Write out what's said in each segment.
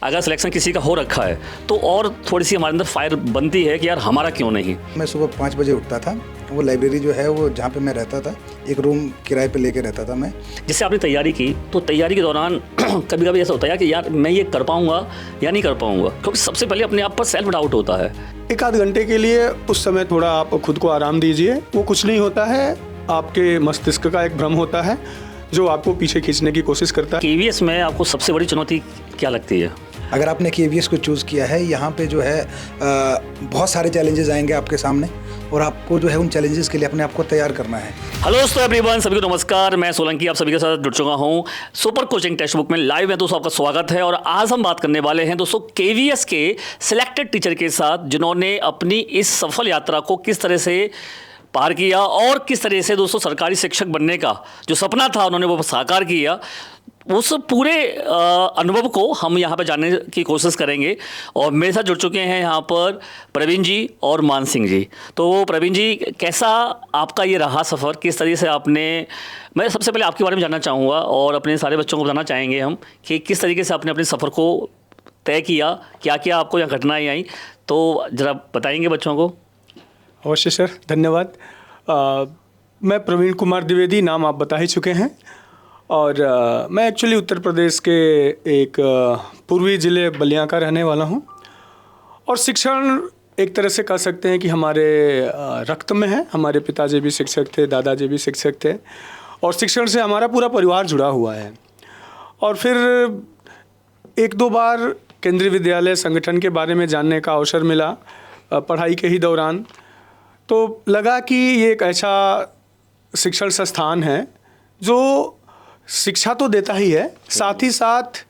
अगर सिलेक्शन किसी का हो रखा है तो और थोड़ी सी हमारे अंदर फायर बनती है कि यार हमारा क्यों नहीं। मैं सुबह 5 बजे उठता था। वो लाइब्रेरी जो है वो जहाँ पे मैं रहता था, एक रूम किराए पे लेके रहता था मैं। जिससे आपने तैयारी की तो तैयारी के दौरान कभी कभी ऐसा होता है कि यार मैं ये कर पाऊंगा या नहीं कर पाऊंगा, क्योंकि सबसे पहले अपने आप पर सेल्फ डाउट होता है। एक आध घंटे के लिए उस समय थोड़ा आप खुद को आराम दीजिए। वो कुछ नहीं होता है, आपके मस्तिष्क का एक भ्रम होता है जो आपको पीछे खींचने की कोशिश करता है। केवीएस में आपको सबसे बड़ी चुनौती क्या लगती है? अगर आपने केवीएस को चूज़ किया है, यहाँ पे जो है बहुत सारे चैलेंजेस आएंगे आपके सामने और आपको जो है उन चैलेंजेस के लिए अपने आप को तैयार करना है। हेलो दोस्तों, एवरीवन, सभी को नमस्कार। मैं सोलंकी आप सभी के साथ जुड़ चुका हूँ सुपर कोचिंग टेक्स्ट बुक में लाइव है। दोस्तों आपका स्वागत है और आज हम बात करने वाले हैं दोस्तों केवीएस के सिलेक्टेड टीचर के साथ, जिन्होंने अपनी इस सफल यात्रा को किस तरह से पार किया और किस तरह से दोस्तों सरकारी शिक्षक बनने का जो सपना था उन्होंने वो साकार किया। उस पूरे अनुभव को हम यहाँ पर जानने की कोशिश करेंगे और मेरे साथ जुड़ चुके हैं यहाँ पर प्रवीण जी और मान सिंह जी। तो प्रवीण जी, कैसा आपका ये रहा सफ़र, किस तरह से आपने, मैं सबसे पहले आपके बारे में जानना चाहूँगा और अपने सारे बच्चों को बताना चाहेंगे हम कि किस तरीके से आपने अपने सफ़र को तय किया, क्या क्या आपको यहाँ घटनाएँ आई, तो ज़रा बताएंगे बच्चों को। अवश्य सर, धन्यवाद। मैं प्रवीण कुमार द्विवेदी, नाम आप बता ही चुके हैं, और मैं एक्चुअली उत्तर प्रदेश के एक पूर्वी ज़िले बलिया का रहने वाला हूं। और शिक्षण एक तरह से कह सकते हैं कि हमारे रक्त में है। हमारे पिताजी भी शिक्षक थे, दादाजी भी शिक्षक थे, और शिक्षण से हमारा पूरा परिवार जुड़ा हुआ है। और फिर एक दो बार केंद्रीय विद्यालय संगठन के बारे में जानने का अवसर मिला पढ़ाई के ही दौरान। तो लगा कि ये एक ऐसा शिक्षण संस्थान है जो शिक्षा तो देता ही है, साथ ही साथ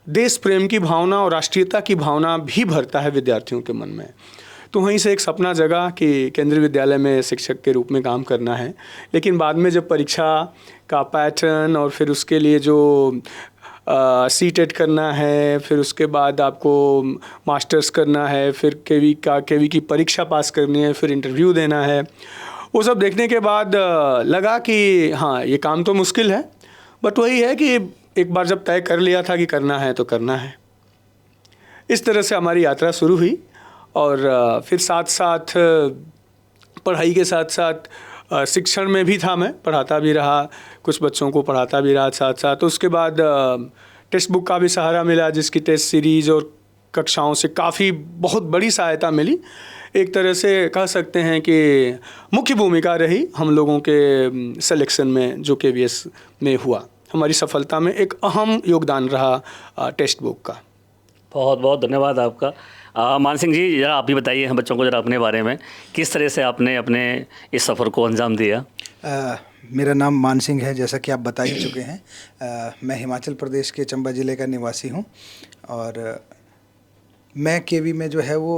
देश प्रेम की भावना और राष्ट्रीयता की भावना भी भरता है विद्यार्थियों के मन में। तो वहीं से एक सपना जगा कि केंद्रीय विद्यालय में शिक्षक के रूप में काम करना है। लेकिन बाद में जब परीक्षा का पैटर्न और फिर उसके लिए जो सीटेट करना है, फिर उसके बाद आपको मास्टर्स करना है, फिर केवी की परीक्षा पास करनी है, फिर इंटरव्यू देना है, वो सब देखने के बाद लगा कि हाँ, ये काम तो मुश्किल है, बट वही है कि एक बार जब तय कर लिया था कि करना है तो करना है। इस तरह से हमारी यात्रा शुरू हुई। और फिर साथ साथ पढ़ाई के साथ साथ शिक्षण में भी था, मैं पढ़ाता भी रहा, कुछ बच्चों को पढ़ाता भी रहा साथ साथ। तो उसके बाद टेक्स्ट बुक का भी सहारा मिला, जिसकी टेस्ट सीरीज़ और कक्षाओं से काफ़ी बहुत बड़ी सहायता मिली। एक तरह से कह सकते हैं कि मुख्य भूमिका रही हम लोगों के सिलेक्शन में, जो केवीएस में हुआ। हमारी सफलता में एक अहम योगदान रहा टेक्स्ट बुक का। बहुत बहुत धन्यवाद आपका। मान सिंह जी, ज़रा आप भी बताइए हम बच्चों को ज़रा अपने बारे में, किस तरह से आपने अपने इस सफ़र को अंजाम दिया। मेरा नाम मान सिंह है, जैसा कि आप बता ही चुके हैं। मैं हिमाचल प्रदेश के चंबा ज़िले का निवासी हूँ और मैं केवी में जो है वो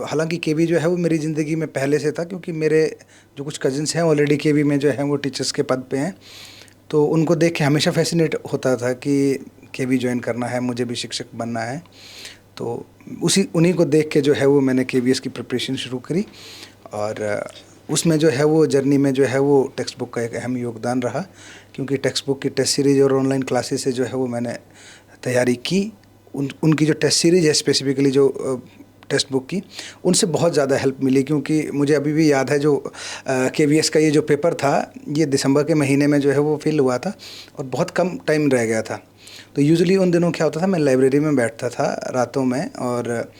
हालांकि केवी जो है वो मेरी ज़िंदगी में पहले से था, क्योंकि मेरे जो कुछ कज़िन्स हैं ऑलरेडी केवी में जो है वो टीचर्स के पद पे हैं। तो उनको देख के हमेशा फैसिनेट होता था कि केवी ज्वाइन करना है, मुझे भी शिक्षक बनना है। तो उन्हीं को देख के जो है वो मैंने केवीएस की प्रिपरेशन शुरू करी और उसमें जो है वो जर्नी में जो है वो टेक्स्ट बुक का एक अहम योगदान रहा, क्योंकि टेक्स्ट बुक की टेस्ट सीरीज़ और ऑनलाइन क्लासेस से जो है वो मैंने तैयारी की। उनकी जो टेस्ट सीरीज़ है, स्पेसिफिकली जो टेक्स्ट बुक की, उनसे बहुत ज़्यादा हेल्प मिली। क्योंकि मुझे अभी भी याद है जो केवीएस का ये जो पेपर था, ये दिसंबर के महीने में जो है वो फिल हुआ था और बहुत कम टाइम रह गया था। तो यूजुअली उन दिनों क्या होता था, मैं लाइब्रेरी में बैठता था रातों में और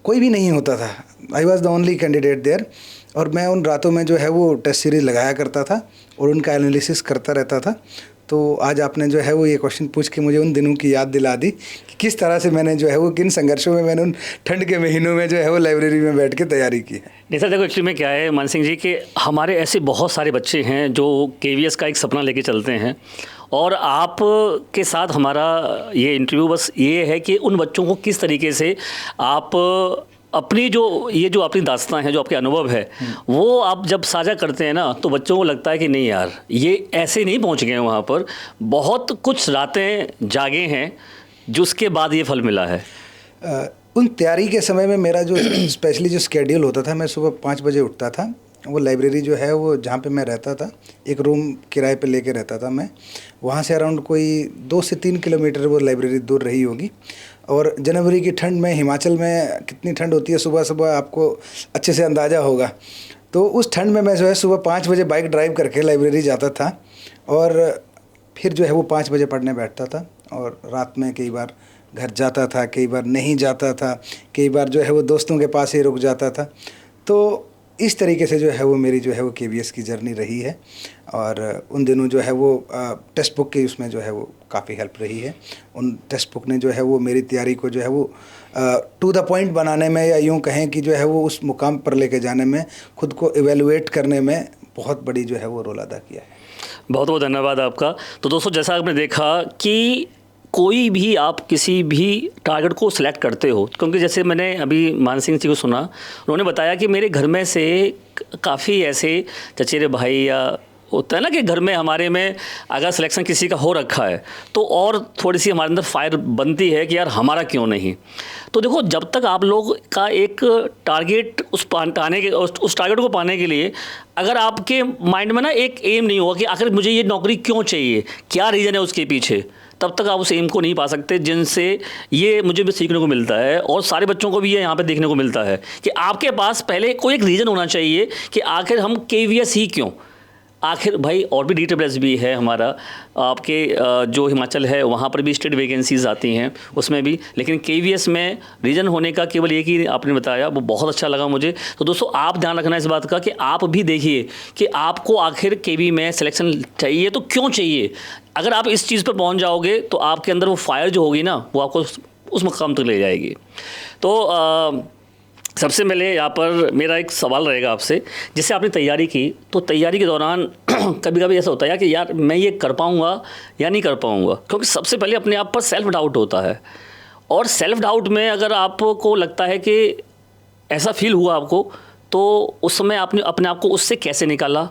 कोई भी नहीं होता था। I was the only candidate there और मैं उन रातों में जो है वो टेस्ट सीरीज़ लगाया करता था और उनका एनालिसिस करता रहता था। तो आज आपने जो है वो ये क्वेश्चन पूछ के मुझे उन दिनों की याद दिला दी कि किस तरह से मैंने जो है वो किन संघर्षों में मैंने उन ठंड के महीनों में जो है वो लाइब्रेरी में बैठ के तैयारी की है। नहीं सर, देखो एक्चुअली में क्या है मान सिंह जी कि हमारे ऐसे बहुत सारे बच्चे हैं जो केवीएस का एक सपना लेके चलते हैं और आप के साथ हमारा ये इंटरव्यू बस ये है कि उन बच्चों को किस तरीके से आप अपनी जो अपनी दास्तां है, जो आपके अनुभव है, वो आप जब साझा करते हैं ना तो बच्चों को लगता है कि नहीं यार, ये ऐसे नहीं पहुंच गए वहाँ पर, बहुत कुछ रातें जागे हैं जिसके बाद ये फल मिला है। उन तैयारी के समय में मेरा जो स्पेशली जो स्केड्यूल होता था, मैं सुबह 5 बजे उठता था। वो लाइब्रेरी जो है वो जहाँ पे मैं रहता था, एक रूम किराए पे लेके रहता था मैं। वहाँ से अराउंड कोई 2 से 3 किलोमीटर वो लाइब्रेरी दूर रही होगी और जनवरी की ठंड में हिमाचल में कितनी ठंड होती है, सुबह सुबह आपको अच्छे से अंदाज़ा होगा। तो उस ठंड में मैं जो है सुबह 5 बजे बाइक ड्राइव करके लाइब्रेरी जाता था और फिर जो है वो 5 बजे पढ़ने बैठता था और रात में कई बार घर जाता था, कई बार नहीं जाता था, कई बार जो है वो दोस्तों के पास ही रुक जाता था। तो इस तरीके से जो है वो मेरी जो है वो KVS की जर्नी रही है और उन दिनों जो है वो टेक्स्ट बुक की उसमें जो है वो काफ़ी हेल्प रही है। उन टेक्स्ट बुक ने जो है वो मेरी तैयारी को जो है वो टू द पॉइंट बनाने में, या यूँ कहें कि जो है वो उस मुकाम पर लेके जाने में, खुद को इवेलुएट करने में बहुत बड़ी जो है वो रोल अदा किया है। बहुत बहुत धन्यवाद आपका। तो दोस्तों, जैसा आपने देखा कि कोई भी आप किसी भी टारगेट को सिलेक्ट करते हो, क्योंकि जैसे मैंने अभी मान सिंह जी को सुना, उन्होंने बताया कि मेरे घर में से काफ़ी ऐसे चचेरे भाई या होता है ना कि घर में हमारे में अगर सिलेक्शन किसी का हो रखा है तो और थोड़ी सी हमारे अंदर फायर बनती है कि यार हमारा क्यों नहीं। तो देखो, जब तक आप लोग का एक टारगेट उस टारगेट को पाने के लिए अगर आपके माइंड में ना एक एम नहीं होगा कि आखिर मुझे ये नौकरी क्यों चाहिए, क्या रीज़न है उसके पीछे, तब तक आप उस एम को नहीं पा सकते, जिनसे ये मुझे भी सीखने को मिलता है और सारे बच्चों को भी ये यहाँ पे देखने को मिलता है कि आपके पास पहले कोई एक रीज़न होना चाहिए कि आखिर हम KVS ही क्यों। आखिर भाई और भी DSS भी है हमारा, आपके जो हिमाचल है वहाँ पर भी स्टेट वैकेंसीज़ आती हैं उसमें भी, लेकिन KVS में रीज़न होने का केवल एक ही आपने बताया, वो बहुत अच्छा लगा मुझे। तो दोस्तों, आप ध्यान रखना इस बात का कि आप भी देखिए कि आपको आखिर KV में सिलेक्शन चाहिए तो क्यों चाहिए। अगर आप इस चीज़ पर पहुँच जाओगे तो आपके अंदर वो फायर जो होगी ना, वो आपको उस मकाम तक ले जाएगी। तो सबसे पहले यहाँ पर मेरा एक सवाल रहेगा आपसे, जिससे आपने तैयारी की, तो तैयारी के दौरान कभी कभी ऐसा होता है कि यार मैं ये कर पाऊँगा या नहीं कर पाऊँगा, क्योंकि सबसे पहले अपने आप पर सेल्फ डाउट होता है। और सेल्फ डाउट में अगर आपको लगता है कि ऐसा फील हुआ आपको, तो उस समय आपने अपने आप को उससे कैसे निकाला,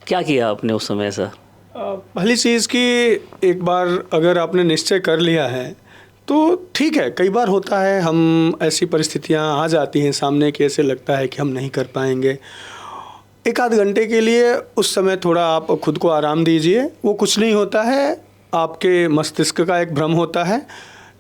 क्या किया आपने उस समय ऐसा? पहली चीज़ कि एक बार अगर आपने निश्चय कर लिया है तो ठीक है। कई बार होता है हम ऐसी परिस्थितियां आ जाती हैं सामने कि ऐसे लगता है कि हम नहीं कर पाएंगे। एक आध घंटे के लिए उस समय थोड़ा आप खुद को आराम दीजिए। वो कुछ नहीं होता है, आपके मस्तिष्क का एक भ्रम होता है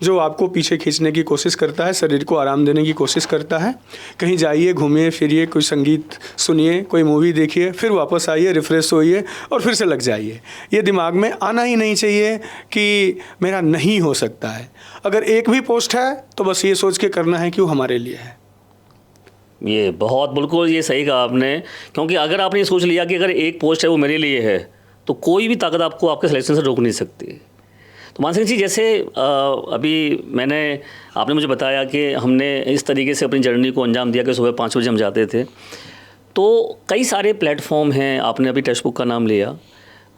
जो आपको पीछे खींचने की कोशिश करता है, शरीर को आराम देने की कोशिश करता है। कहीं जाइए, घूमिए फिरिए, कोई संगीत सुनिए, कोई मूवी देखिए, फिर वापस आइए, रिफ़्रेश होइए और फिर से लग जाइए। ये दिमाग में आना ही नहीं चाहिए कि मेरा नहीं हो सकता है। अगर एक भी पोस्ट है तो बस ये सोच के करना है कि वो हमारे लिए है। ये बहुत बिल्कुल ये सही कहा आपने, क्योंकि अगर आपने ये सोच लिया कि अगर एक पोस्ट है वो मेरे लिए है, तो कोई भी ताकत आपको आपके सिलेक्शन से रोक नहीं सकती। तो मान सिंह जी, जैसे अभी आपने मुझे बताया कि हमने इस तरीके से अपनी जर्नी को अंजाम दिया कि सुबह 5 बजे हम जाते थे। तो कई सारे प्लेटफॉर्म हैं, आपने अभी टेक्स्ट बुक का नाम लिया,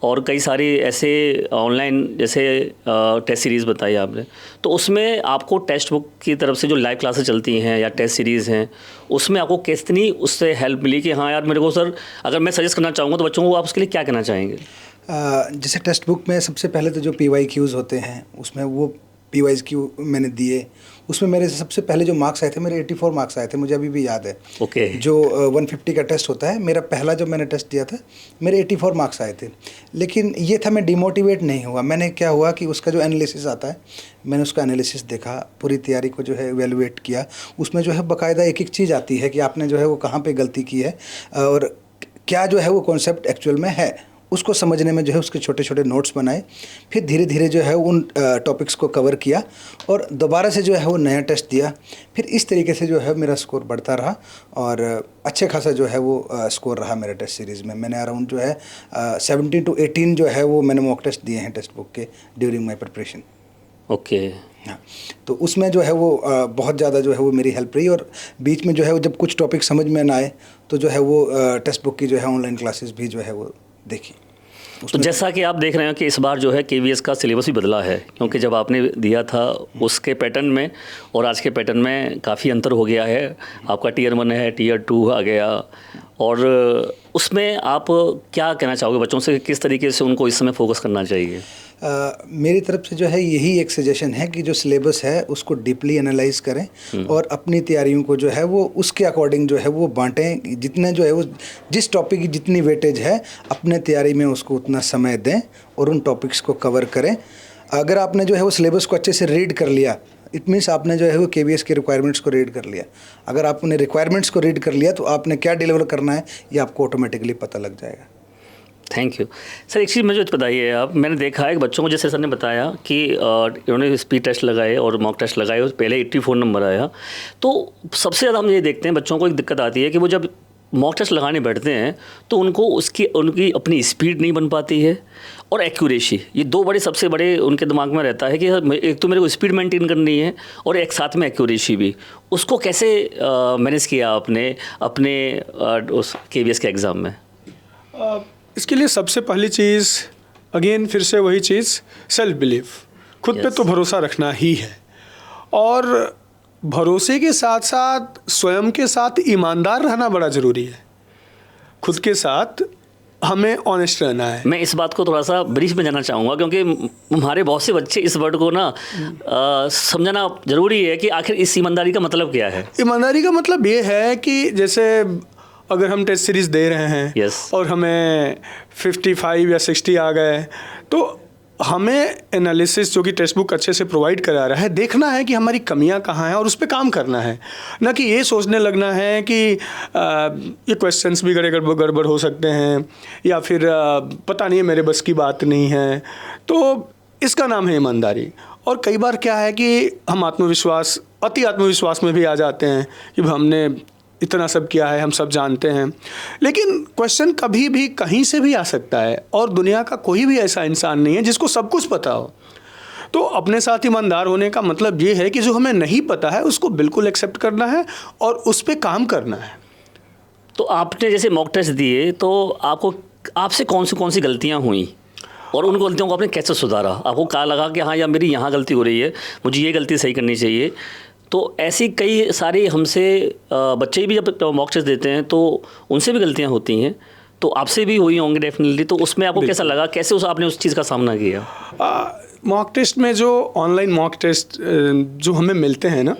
और कई सारे ऐसे ऑनलाइन जैसे टेस्ट सीरीज़ बताई आपने, तो उसमें आपको टेक्स्ट बुक की तरफ से जो लाइव क्लासेस चलती हैं या टेस्ट सीरीज़ हैं, उसमें आपको कितनी उससे हेल्प मिली कि हाँ यार मेरे को सर, अगर मैं सजेस्ट करना चाहूँगा तो बच्चों को आप उसके लिए क्या कहना चाहेंगे? जैसे टेक्स्ट बुक में सबसे पहले तो जो PYQs होते हैं, उसमें वो PYQ मैंने दिए, उसमें मेरे सबसे पहले जो मार्क्स आए थे, मेरे 84 मार्क्स आए थे, मुझे अभी भी याद है। ओके। जो 150 का टेस्ट होता है, मेरा पहला जब मैंने टेस्ट दिया था मेरे 84 मार्क्स आए थे। लेकिन ये था, मैं डिमोटिवेट नहीं हुआ। मैंने क्या हुआ कि उसका जो एनालिसिस आता है, मैंने उसका एनालिसिस देखा, पूरी तैयारी को जो है इवेलुएट किया। उसमें जो है बाकायदा एक एक चीज़ आती है कि आपने जो है वो कहाँ पर गलती की है और क्या जो है वो कॉन्सेप्ट एक्चुअल में है, उसको समझने में जो है उसके छोटे छोटे नोट्स बनाए। फिर धीरे धीरे जो है उन टॉपिक्स को कवर किया और दोबारा से जो है वो नया टेस्ट दिया। फिर इस तरीके से जो है मेरा स्कोर बढ़ता रहा और अच्छे खासा जो है वो स्कोर रहा मेरा टेस्ट सीरीज़ में। मैंने अराउंड जो है 17 to 18 जो है वो मैंने मॉक टेस्ट दिए हैं टेक्स्ट बुक के ड्यूरिंग माई प्रिपरेशन। ओके। हाँ, तो उसमें जो है वो बहुत ज़्यादा जो है वो मेरी हेल्प रही। और बीच में जो है वो जब कुछ टॉपिक समझ में ना आए तो जो है वो टेक्स्ट बुक की जो है ऑनलाइन क्लासेस भी जो है वो देखी। तो जैसा कि आप देख रहे हैं कि इस बार जो है KVS का सिलेबस भी बदला है, क्योंकि जब आपने दिया था उसके पैटर्न में और आज के पैटर्न में काफ़ी अंतर हो गया है। आपका Tier 1 है, Tier 2 आ गया, और उसमें आप क्या कहना चाहोगे बच्चों से, किस तरीके से उनको इस समय फोकस करना चाहिए? मेरी तरफ से जो है यही एक सजेशन है कि जो सिलेबस है उसको डीपली एनालाइज करें और अपनी तैयारियों को जो है वो उसके अकॉर्डिंग जो है वो बांटें। जितने जो है वो जिस टॉपिक की जितनी वेटेज है अपने तैयारी में उसको उतना समय दें और उन टॉपिक्स को कवर करें। अगर आपने जो है वो सिलेबस को अच्छे से रीड कर लिया, इट मीन्स आपने जो है वो KVS के रिक्वायरमेंट्स को रीड कर लिया। अगर आपने रिक्वायरमेंट्स को रीड कर लिया तो आपने क्या डिलीवर करना है ये आपको ऑटोमेटिकली पता लग जाएगा। Thank you sir. एक चीज़ मुझे बताइए आप, मैंने देखा है कि बच्चों को जैसे सर ने बताया कि इन्होंने स्पीड टेस्ट लगाए और मॉक टेस्ट लगाए, और पहले 84 नंबर आया। तो सबसे ज़्यादा हम ये देखते हैं बच्चों को एक दिक्कत आती है कि वो जब मॉक टेस्ट लगाने बैठते हैं तो उनको उनकी अपनी स्पीड नहीं बन पाती है और एक्यूरेसी, ये दो बड़े सबसे बड़े उनके दिमाग में रहता है कि एक तो मेरे को स्पीड मेंटेन करनी है और एक साथ में एक्यूरेसी भी। उसको कैसे मैनेज किया आपने अपने उस KVS के एग्ज़ाम में? इसके लिए सबसे पहली चीज़ अगेन फिर से वही चीज़, सेल्फ बिलीव, खुद पे तो भरोसा रखना ही है। और भरोसे के साथ साथ स्वयं के साथ ईमानदार रहना बड़ा ज़रूरी है। खुद के साथ हमें ऑनेस्ट रहना है। मैं इस बात को थोड़ा सा ब्रीफ में जानना चाहूँगा, क्योंकि हमारे बहुत से बच्चे इस वर्ड को ना समझना ज़रूरी है कि आखिर इस ईमानदारी का मतलब क्या है। ईमानदारी का मतलब ये है कि जैसे अगर हम टेस्ट सीरीज़ दे रहे हैं Yes. और हमें 55 या 60 आ गए, तो हमें एनालिसिस जो कि टेक्स्ट बुक अच्छे से प्रोवाइड करा रहा है, देखना है कि हमारी कमियां कहाँ हैं और उस पे काम करना है। ना कि ये सोचने लगना है कि ये क्वेश्चंस भी गड़बड़ हो सकते हैं या फिर पता नहीं है मेरे बस की बात नहीं है। तो इसका नाम है ईमानदारी। और कई बार क्या है कि हम अति आत्मविश्वास में भी आ जाते हैं कि हमने इतना सब किया है, हम सब जानते हैं। लेकिन क्वेश्चन कभी भी कहीं से भी आ सकता है और दुनिया का कोई भी ऐसा इंसान नहीं है जिसको सब कुछ पता हो। तो अपने साथ ईमानदार होने का मतलब ये है कि जो हमें नहीं पता है उसको बिल्कुल एक्सेप्ट करना है और उस पर काम करना है। तो आपने जैसे मॉक टेस्ट दिए तो आपसे कौन सी गलतियाँ हुई और उन गलतियों को आपने कैसे सुधारा? आपको क्या लगा कि हाँ यार मेरी यहाँ गलती हो रही है, मुझे ये गलती सही करनी चाहिए? तो ऐसी कई सारी हमसे बच्चे भी जब मॉक टेस्ट देते हैं तो उनसे भी गलतियाँ होती हैं, तो आपसे भी हुई होंगी डेफिनेटली। तो उसमें आपको कैसा लगा, कैसे आपने उस चीज़ का सामना किया? मॉक टेस्ट में जो ऑनलाइन मॉक टेस्ट जो हमें मिलते हैं ना,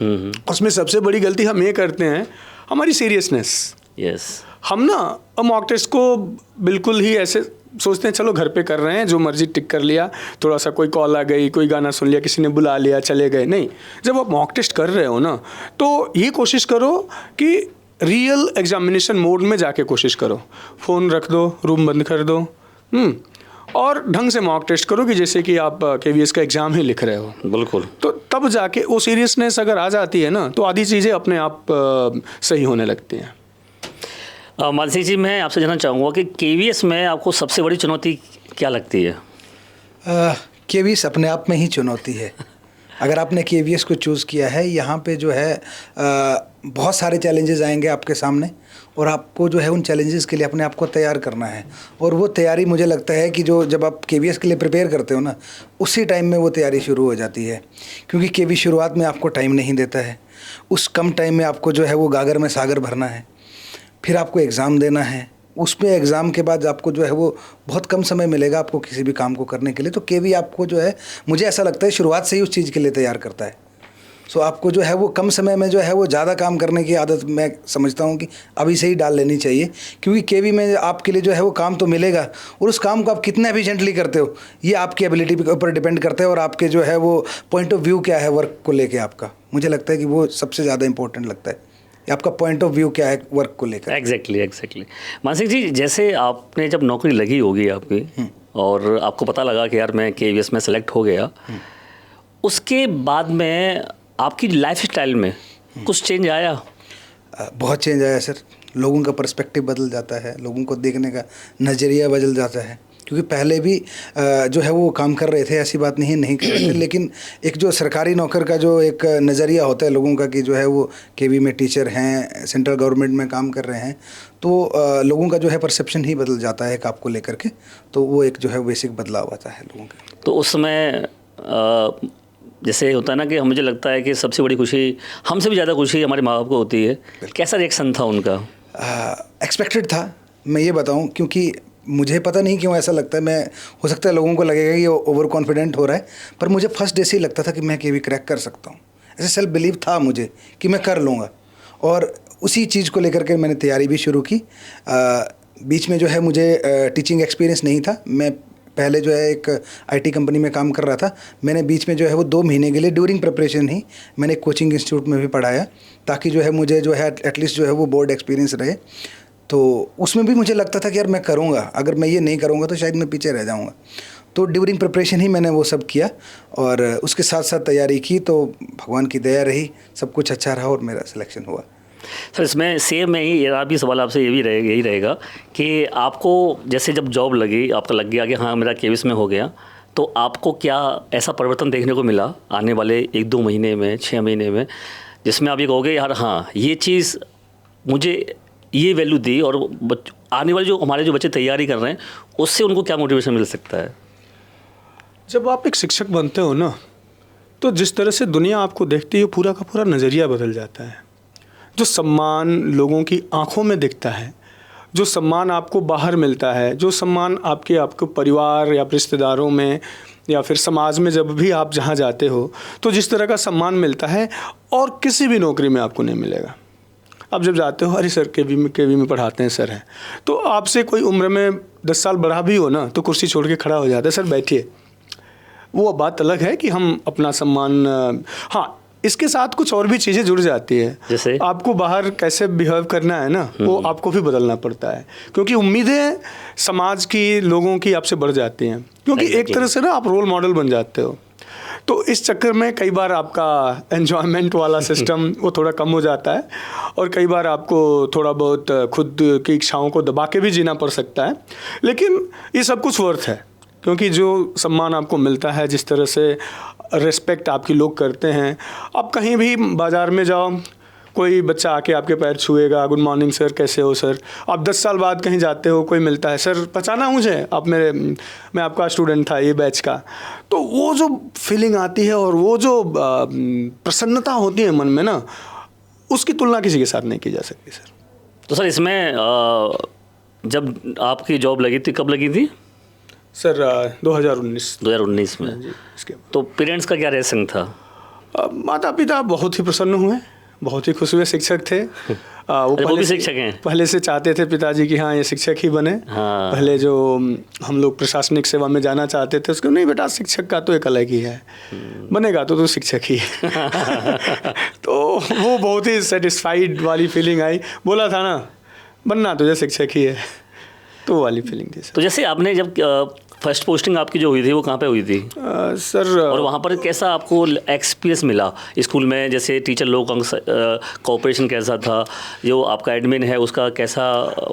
उसमें सबसे बड़ी गलती हम ये करते हैं, हमारी सीरियसनेस। यस। हम ना मॉक टेस्ट को बिल्कुल ही ऐसे सोचते हैं चलो घर पे कर रहे हैं, जो मर्जी टिक कर लिया, थोड़ा सा कोई कॉल आ गई, कोई गाना सुन लिया, किसी ने बुला लिया, चले गए। नहीं, जब आप मॉक टेस्ट कर रहे हो ना तो ये कोशिश करो कि रियल एग्जामिनेशन मोड में जाके कोशिश करो। फ़ोन रख दो, रूम बंद कर दो, और ढंग से मॉक टेस्ट करो कि जैसे कि आप KVS का एग्ज़ाम ही लिख रहे हो। बिल्कुल। तो तब जाके वो सीरियसनेस अगर आ जाती है ना तो आधी चीज़ें अपने आप सही होने लगती हैं। मानसिंह जी, मैं आपसे जानना चाहूँगा कि KVS में आपको सबसे बड़ी चुनौती क्या लगती है? KVS अपने आप में ही चुनौती है। अगर आपने KVS को चूज़ किया है, यहाँ पे जो है बहुत सारे चैलेंजेस आएंगे आपके सामने और आपको जो है उन चैलेंजेस के लिए अपने आप को तैयार करना है। और वो तैयारी मुझे लगता है कि जब आप KVS के लिए प्रिपेयर करते हो ना, उसी टाइम में वो तैयारी शुरू हो जाती है, क्योंकि KV शुरुआत में आपको टाइम नहीं देता है। उस कम टाइम में आपको जो है वो गागर में सागर भरना है, फिर आपको एग्ज़ाम देना है। उसमें एग्ज़ाम के बाद आपको जो है वो बहुत कम समय मिलेगा आपको किसी भी काम को करने के लिए। तो KV आपको जो है, मुझे ऐसा लगता है शुरुआत से ही उस चीज़ के लिए तैयार करता है। सो आपको जो है वो कम समय में जो है वो ज़्यादा काम करने की आदत मैं समझता हूँ कि अभी से ही डाल लेनी चाहिए, क्योंकि KV में आपके लिए जो है वो काम तो मिलेगा और उस काम को आप कितने एफिशिएंटली करते हो ये आपकी एबिलिटी के ऊपर डिपेंड करता है और आपके जो है वो पॉइंट ऑफ व्यू क्या है वर्क को लेके आपका। मुझे लगता है कि वो सबसे ज़्यादा इंपॉर्टेंट लगता है, आपका पॉइंट ऑफ व्यू क्या है वर्क को लेकर। एग्जैक्टली। मानसिंह जी, जैसे आपने जब नौकरी लगी होगी आपकी और आपको पता लगा कि यार मैं KVS में सेलेक्ट हो गया, उसके बाद में आपकी लाइफ स्टाइल में कुछ चेंज आया? बहुत चेंज आया सर। लोगों का पर्सपेक्टिव बदल जाता है, लोगों को देखने का नज़रिया बदल जाता है, क्योंकि पहले भी जो है वो काम कर रहे थे, ऐसी बात नहीं कर रहे थे, लेकिन एक जो सरकारी नौकर का जो एक नज़रिया होता है लोगों का कि जो है वो KV में टीचर हैं, सेंट्रल गवर्नमेंट में काम कर रहे हैं, तो लोगों का जो है परसेप्शन ही बदल जाता है आपको लेकर के। तो वो एक जो है बेसिक बदलाव आता है लोगों का। तो उस समय जैसे होता है ना कि मुझे लगता है कि सबसे बड़ी खुशी, हमसे भी ज़्यादा खुशी हमारे माँ बाप को होती है। कैसा रिएक्शन था उनका? एक्सपेक्टेड था, मैं ये बताऊं, क्योंकि मुझे पता नहीं क्यों ऐसा लगता है, मैं हो सकता है लोगों को लगेगा कि ओवर कॉन्फिडेंट हो रहा है, पर मुझे फर्स्ट डे से ही लगता था कि मैं KV क्रैक कर सकता हूँ। ऐसे सेल्फ बिलीव था मुझे कि मैं कर लूँगा, और उसी चीज़ को लेकर के मैंने तैयारी भी शुरू की। बीच में जो है मुझे टीचिंग एक्सपीरियंस नहीं था, मैं पहले जो है एक आईटी कंपनी में काम कर रहा था। मैंने बीच में जो है वो 2 महीने के लिए ड्यूरिंग प्रिपरेशन ही मैंने कोचिंग इंस्टीट्यूट में भी पढ़ाया, ताकि जो है मुझे जो है एटलीस्ट जो है वो बोर्ड एक्सपीरियंस रहे। तो उसमें भी मुझे लगता था कि यार मैं करूँगा, अगर मैं ये नहीं करूँगा तो शायद मैं पीछे रह जाऊँगा। तो ड्यूरिंग प्रिपरेशन ही मैंने वो सब किया और उसके साथ साथ तैयारी की, तो भगवान की दया रही, सब कुछ अच्छा रहा और मेरा सिलेक्शन हुआ। सर इसमें सेम में ही ये भी सवाल आपसे ये भी यही रहेगा कि आपको जैसे जब जॉब लगी, आपका लग गया कि हाँ मेरा केवीएस में हो गया, तो आपको क्या ऐसा परिवर्तन देखने को मिला आने वाले 1-2 महीने में, 6 महीने में, जिसमें आप ये कहोगे यार हाँ ये चीज़ मुझे ये वैल्यू दी, और आने वाले जो हमारे जो बच्चे तैयारी कर रहे हैं उससे उनको क्या मोटिवेशन मिल सकता है? जब आप एक शिक्षक बनते हो ना, तो जिस तरह से दुनिया आपको देखती है पूरा का पूरा नज़रिया बदल जाता है। जो सम्मान लोगों की आंखों में दिखता है, जो सम्मान आपको बाहर मिलता है, जो सम्मान आपके परिवार या रिश्तेदारों में या फिर समाज में जब भी आप जहाँ जाते हो, तो जिस तरह का सम्मान मिलता है और किसी भी नौकरी में आपको नहीं मिलेगा। आप जब जाते हो, अरे सर केवी में पढ़ाते हैं सर हैं, तो आपसे कोई उम्र में 10 साल बड़ा भी हो ना, तो कुर्सी छोड़ के खड़ा हो जाता है, सर बैठिए। वो बात अलग है कि हम अपना सम्मान, हाँ इसके साथ कुछ और भी चीज़ें जुड़ जाती है। जैसे आपको बाहर कैसे बिहेव करना है ना, वो आपको भी बदलना पड़ता है, क्योंकि उम्मीदें समाज की, लोगों की आपसे बढ़ जाती हैं, क्योंकि एक तरह से ना आप रोल मॉडल बन जाते हो। तो इस चक्कर में कई बार आपका एन्जॉयमेंट वाला सिस्टम वो थोड़ा कम हो जाता है, और कई बार आपको थोड़ा बहुत खुद की इच्छाओं को दबा के भी जीना पड़ सकता है। लेकिन ये सब कुछ वर्थ है, क्योंकि जो सम्मान आपको मिलता है, जिस तरह से रिस्पेक्ट आपकी लोग करते हैं, आप कहीं भी बाज़ार में जाओ, कोई बच्चा आके आपके पैर छुएगा, गुड मॉर्निंग सर, कैसे हो सर। आप 10 साल बाद कहीं जाते हो, कोई मिलता है, सर पहचाना मुझे, आप मैं आपका स्टूडेंट था ये बैच का। तो वो जो फीलिंग आती है और वो जो प्रसन्नता होती है मन में ना, उसकी तुलना किसी के साथ नहीं की जा सकती सर। तो सर इसमें जब आपकी जॉब लगी थी, कब लगी थी सर? 2019 में। इसके तो पेरेंट्स का क्या रिएक्शन था? माता पिता बहुत ही प्रसन्न हुए, बहुत ही खुश हुए। शिक्षक थे वो भी शिक्षक हैं? पहले से चाहते थे पिताजी कि हाँ ये शिक्षक ही बने। हाँ। पहले जो हम लोग प्रशासनिक सेवा में जाना चाहते थे, उसको नहीं बेटा शिक्षक का तो एक अलग ही है, बनेगा तो शिक्षक ही तो वो बहुत ही सेटिस्फाइड वाली फीलिंग आई। बोला था ना बनना तुझे शिक्षक ही है, तो वो वाली फीलिंग थी सर। तो जैसे आपने जब फर्स्ट पोस्टिंग आपकी जो हुई थी वो कहाँ पे हुई थी सर? और वहाँ पर कैसा आपको एक्सपीरियंस मिला स्कूल में? जैसे टीचर लोग कोऑपरेशन कैसा था, जो आपका एडमिन है उसका कैसा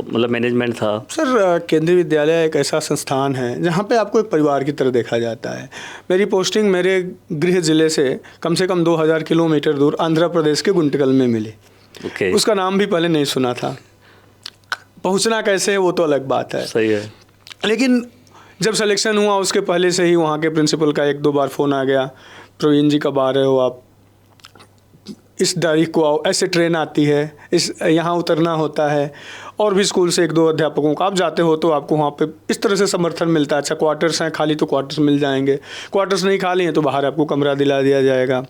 मतलब मैनेजमेंट था? सर केंद्रीय विद्यालय एक ऐसा संस्थान है जहाँ पे आपको एक परिवार की तरह देखा जाता है। मेरी पोस्टिंग मेरे गृह जिले से कम 2000 किलोमीटर दूर आंध्र प्रदेश के गुंटकल में मिली। ओके। उसका नाम भी पहले नहीं सुना था। पहुँचना कैसे है वो तो अलग बात है। सही है। लेकिन जब सिलेक्शन हुआ उसके पहले से ही वहाँ के प्रिंसिपल का 1-2 बार फ़ोन आ गया, प्रवीण जी कब आ रहे हो आप, इस तारीख को आओ, ऐसे ट्रेन आती है, इस यहाँ उतरना होता है। और भी स्कूल से 1-2 अध्यापकों का, आप जाते हो तो आपको वहाँ पे इस तरह से समर्थन मिलता है। अच्छा क्वार्टर्स हैं खाली तो क्वार्टर्स मिल जाएंगे, क्वार्टर्स नहीं खाली हैं तो बाहर आपको कमरा दिला दिया जाएगा।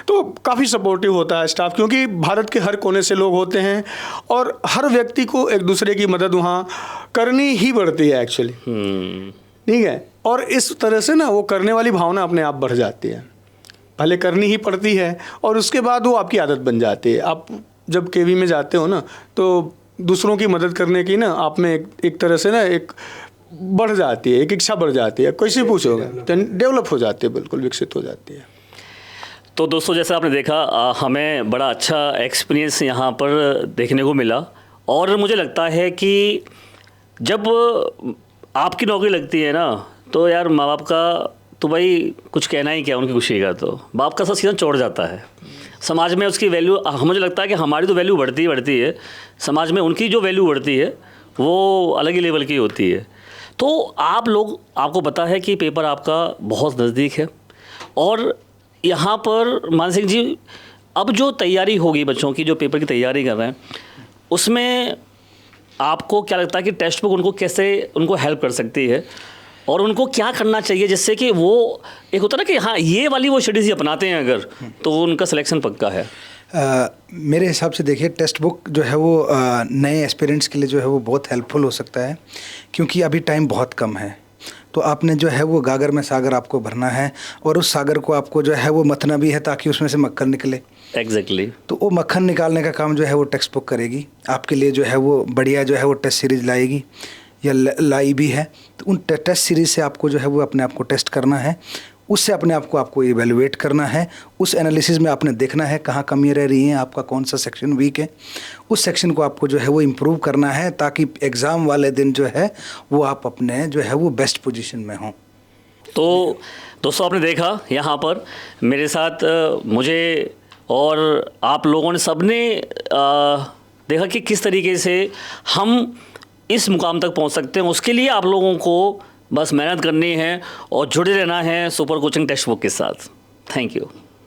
तो काफ़ी सपोर्टिव होता है स्टाफ, क्योंकि भारत के हर कोने से लोग होते हैं और हर व्यक्ति को एक दूसरे की मदद वहाँ करनी ही पड़ती है एक्चुअली। ठीक है। और इस तरह से ना वो करने वाली भावना अपने आप बढ़ जाती है, पहले करनी ही पड़ती है और उसके बाद वो आपकी आदत बन जाती है। आप जब केवी में जाते हो ना तो दूसरों की मदद करने की ना आप में एक तरह से ना एक बढ़ जाती है, एक इच्छा बढ़ जाती है। कैसे पूछोगे, डेवलप हो जाती है, बिल्कुल विकसित हो जाती है। तो दोस्तों जैसा आपने देखा हमें बड़ा अच्छा एक्सपीरियंस यहाँ पर देखने को मिला, और मुझे लगता है कि जब आपकी नौकरी लगती है ना तो यार माँ बाप का तो भाई कुछ कहना ही क्या, उनकी खुशी का तो बाप का सब सीधा चढ़ जाता है। समाज में उसकी वैल्यू, मुझे लगता है कि हमारी तो वैल्यू बढ़ती है, समाज में उनकी जो वैल्यू बढ़ती है वो अलग ही लेवल की होती है। तो आपको पता है कि पेपर आपका बहुत नज़दीक है, और यहाँ पर मान सिंह जी अब जो तैयारी होगी बच्चों की, जो पेपर की तैयारी कर रहे हैं, उसमें आपको क्या लगता है कि टेक्स्ट बुक उनको कैसे उनको हेल्प कर सकती है, और उनको क्या करना चाहिए जिससे कि वो एक होता है ना कि हाँ ये वाली वो स्टडीज़ अपनाते हैं अगर, तो उनका सिलेक्शन पक्का है? मेरे हिसाब से देखिए टेक्स्ट बुक जो है वो नए एस्पिरेंट्स के लिए जो है वो बहुत हेल्पफुल हो सकता है, क्योंकि अभी टाइम बहुत कम है। तो आपने जो है वो गागर में सागर आपको भरना है और उस सागर को आपको जो है वो मथना भी है ताकि उसमें से मक्खन निकले। एग्जैक्टली। तो वो मक्खन निकालने का काम जो है वो टेक्स्ट बुक करेगी आपके लिए, जो है वो बढ़िया जो है वो टेस्ट सीरीज़ लाएगी या लाई भी है। तो उन टेस्ट सीरीज़ से आपको जो है वो अपने आप को टेस्ट करना है, उससे अपने आप को आपको इवेलुएट करना है। उस एनालिसिस में आपने देखना है कहाँ कमियाँ रह रही हैं, आपका कौन सा सेक्शन वीक है, उस सेक्शन को आपको जो है वो इम्प्रूव करना है ताकि एग्ज़ाम वाले दिन जो है वो आप अपने जो है वो बेस्ट पोजीशन में हों। तो दोस्तों आपने देखा यहाँ पर मेरे साथ मुझे और आप लोगों ने सबने देखा कि किस तरीके से हम इस मुकाम तक पहुँच सकते हैं। उसके लिए आप लोगों को बस मेहनत करनी है और जुड़े रहना है सुपर कोचिंग टेक्स्ट बुक के साथ। Thank you.